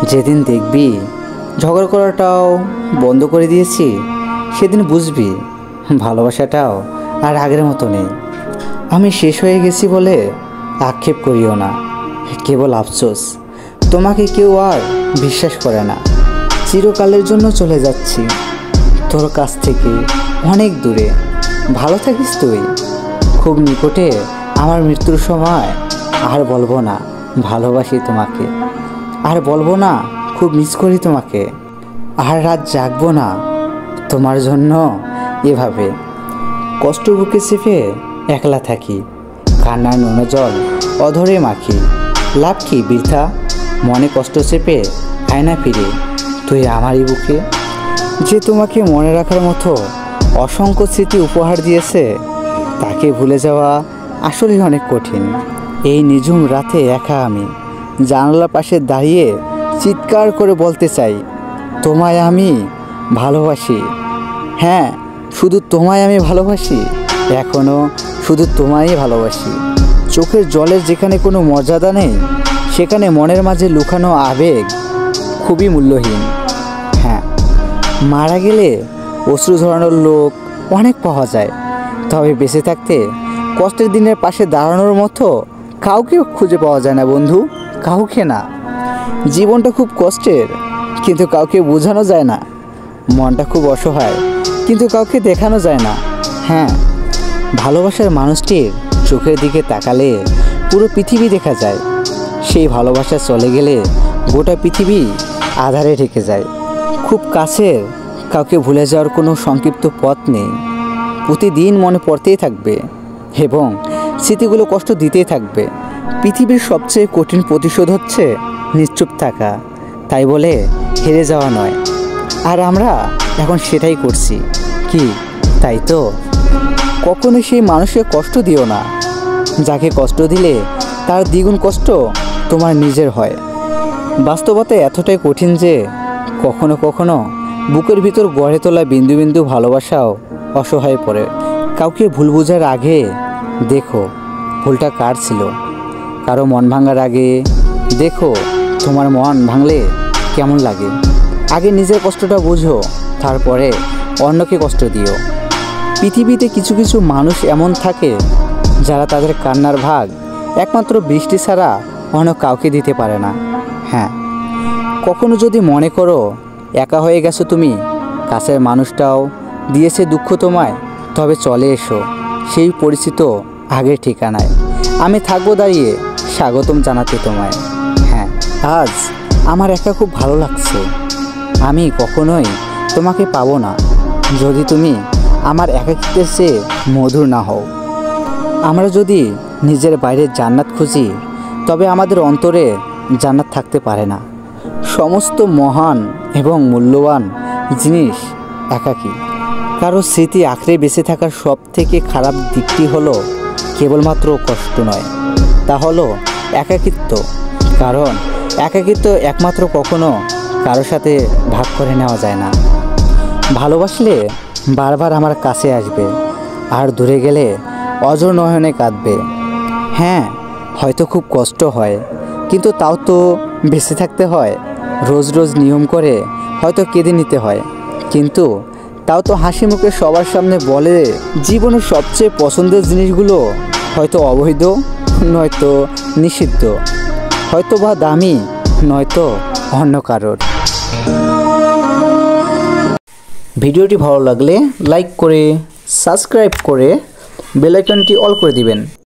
যেদিন দেখবি ঝগড়া করাটাও বন্ধ করে দিয়েছি, সেদিন বুঝবি ভালোবাসাটাও আর আগের মতো নেই। আমি শেষ হয়ে গেছি বলে আক্ষেপ করিও না, কেবল আফসোস তোমাকে কেউ আর বিশ্বাস করে না। চিরকালের জন্য চলে যাচ্ছি তোর কাছ থেকে অনেক দূরে। ভালো থাকিস তুই। খুব নিকটে আমার মৃত্যুর সময় আর বলবো না ভালোবাসি তোমাকে, আর বলবো না খুব মিস করি তোমাকে, আর রাত জাগবো না তোমার জন্য এভাবে। কষ্ট বুকে চেপে একলা থাকি, কান্নার নোনা জল অধরে মাখি। লাভ কি বৃথা মনে কষ্ট চেপে আয়না ফিরে তুই আমারই বুকে। যে তোমাকে মনে রাখার মতো অসংখ্য স্মৃতি উপহার দিয়েছে, তাকে ভুলে যাওয়া আসলে অনেক কঠিন। এই নিঝুম রাতে একা আমি জানালার পাশে দাঁড়িয়ে চিৎকার করে বলতে চাই, তোমায় আমি ভালোবাসি। হ্যাঁ, শুধু তোমায় আমি ভালোবাসি, এখনও শুধু তোমায়ই ভালোবাসি। চোখের জলের যেখানে কোনো মর্যাদা নেই, সেখানে মনের মাঝে লুকানো আবেগ খুবই মূল্যহীন। হ্যাঁ, মারা গেলে অশ্রু ঝরানোর লোক অনেক পাওয়া যায়, তবে বেঁচে থাকতে কষ্টের দিনের পাশে দাঁড়ানোর মতো কাউকে খুঁজে পাওয়া যায় না বন্ধু, কাউকে না। জীবনটা খুব কষ্টের, কিন্তু কাউকে বোঝানো যায় না। মনটা খুব অসহায়, কিন্তু কাউকে দেখানো যায় না। হ্যাঁ, ভালোবাসার মানুষটির চোখের দিকে তাকালে পুরো পৃথিবী দেখা যায়। সেই ভালোবাসা চলে গেলে গোটা পৃথিবী আধারে ঢেকে যায়। খুব কাছের কাউকে ভুলে যাওয়ার কোনো সংক্ষিপ্ত পথ নেই। প্রতিদিন মনে পড়তেই থাকবে এবং স্মৃতিগুলো কষ্ট দিতেই থাকবে। পৃথিবীর সবচেয়ে কঠিন প্রতিশোধ হচ্ছে নিশ্চুপ থাকা, তাই বলে হেরে যাওয়া নয়। আর আমরা এখন সেটাই করছি, কি তাই তো? কখনো সেই মানুষকে কষ্ট দিও না, যাকে কষ্ট দিলে তার দ্বিগুণ কষ্ট তোমার নিজের হয়। বাস্তবতা এতটাই কঠিন যে কখনো কখনো বুকের ভিতর গড়ে তোলা বিন্দু বিন্দু ভালোবাসাও অসহায় পড়ে। কাউকে ভুল বোঝার আগে দেখো ভুলটা কার ছিল। কারো মন ভাঙার আগে দেখো তোমার মন ভাঙলে কেমন লাগে। আগে নিজের কষ্টটা বুঝো, তারপরে অন্যকে কষ্ট দিও। পৃথিবীতে কিছু কিছু মানুষ এমন থাকে যারা তাদের কান্নার ভাগ একমাত্র বৃষ্টি ছাড়া অন্য কাউকে দিতে পারে না। হ্যাঁ, কখনো যদি মনে করো একা হয়ে গেছো তুমি, কাছের মানুষটাও দিয়েছে দুঃখ তোমায়, তবে চলে এসো সেই পরিচিত আগের ঠিকানায়। আমি থাকবো দাঁড়িয়ে স্বাগতম জানাতে তোমায়। হ্যাঁ, আজ আমার একা খুব ভালো লাগছে। আমি কখনোই তোমাকে পাবো না যদি তুমি আমার একাকিত্বের চেয়ে মধুর না হও। আমরা যদি নিজের বাইরে জান্নাত খুঁজি, তবে আমাদের অন্তরে জান্নাত থাকতে পারে না। সমস্ত মহান এবং মূল্যবান জিনিস একাকী। কারো স্মৃতি আঁকড়ে বেঁচে থাকার সব থেকে খারাপ দিকটি হলো কেবলমাত্র কষ্ট নয়, তা হলো একাকিত্ব। কারণ একাকিত্ব একমাত্র কখনো কারোর সাথে ভাগ করে নেওয়া যায় না। ভালোবাসলে বারবার আমার কাছে আসবে, আর দূরে গেলে অজর নয়নে কাঁদবে। হ্যাঁ, হয়তো খুব কষ্ট হয়, কিন্তু তাও তো বেঁচে থাকতে হয়। রোজ রোজ নিয়ম করে হয়তো কেঁদে নিতে হয়, কিন্তু তাও তো হাসি মুখে সবার সামনে বলে জীবনের সবচেয়ে পছন্দের জিনিসগুলো হয়তো অবৈধ, নয়তো নিষিদ্ধ, হয়তো বা দামি, নয়তো অন্য কারোর। ভিডিওটি ভালো লাগলে লাইক করে, সাবস্ক্রাইব করে বেল আইকনটি অল করে দিবেন।